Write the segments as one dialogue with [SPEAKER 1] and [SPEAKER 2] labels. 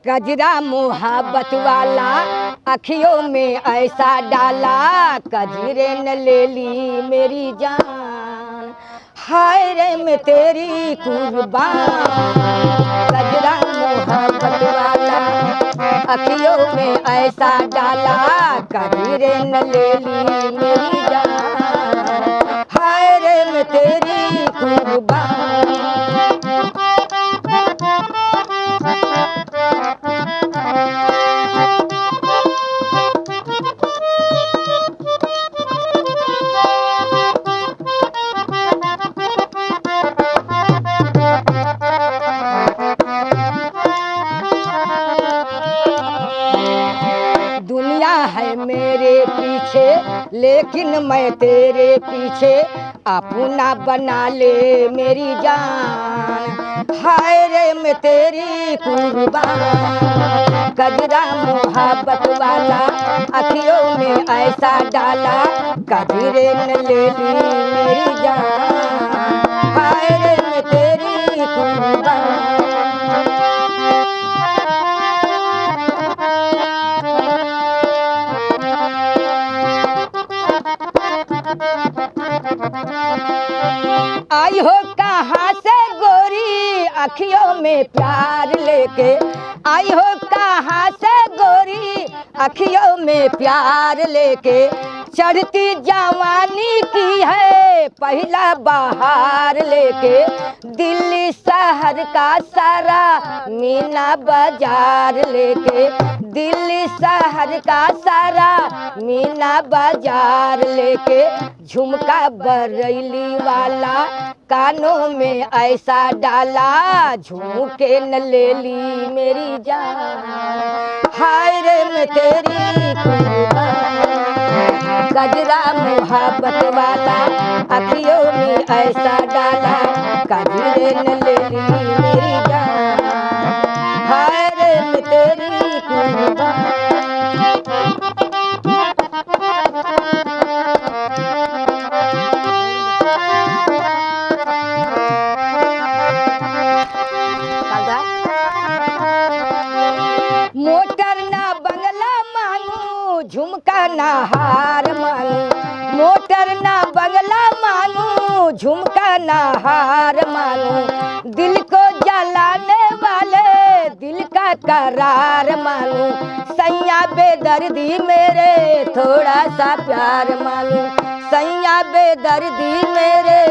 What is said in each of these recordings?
[SPEAKER 1] कजरा मोहब्बत वाला अखियों में ऐसा डाला, कजरे न ले ली मेरी जान, हाय रे मैं तेरी कुर्बान। कजरा मोहब्बत वाला अखियों में ऐसा डाला, कजरे न ले ली मेरी जान, हाय रे मैं तेरी कुर्बान। दुनिया है मेरे पीछे लेकिन मैं तेरे पीछे, अपना बना ले मेरी जान, हाय रे मैं तेरी कुर्बान। कजरा मोहब्बत वाला अखियों में ऐसा डाला, कजरे न ले ली मेरी जान, हाय रे मैं तेरी कुर्बान। आई हो कहाँ से गोरी अखियों में प्यार लेके, आई हो कहाँ से गोरी अखियों में प्यार लेके, चढ़ती जवानी की है पहला बहार लेके, दिल्ली शहर का सारा मीना बाजार लेके, दिल्ली शहर का सारा मीना बाजार लेके, झुमका बरैली वाला कानों में ऐसा डाला, झुमके न ले ली मेरी जान, हाय रे मैं तेरी कुर्बान। कजरा मोहब्बत वाला अखियों में ऐसा डाला, कजरे न ले ली मेरी जान, हाय रे मैं तेरी कुर्बान। मोटर ना बंगला मांगू, झुमका ना हार मांगू, मोटर ना बंगला मांगू, झुमका ना हार मांगू, दिल को जलाने वाले दिल का करार मांगू, सैया बेदर्दी मेरे थोड़ा सा प्यार मांगू, सैया बेदर्दी मेरे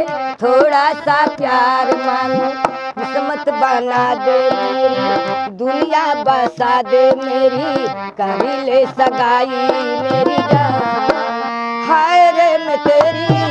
[SPEAKER 1] थोड़ा सा प्यार मांगू, किस्मत बना दे मेरी, दुनिया बसा दे मेरी, कर ले सगाई मेरी जान, हाय रे मैं तेरी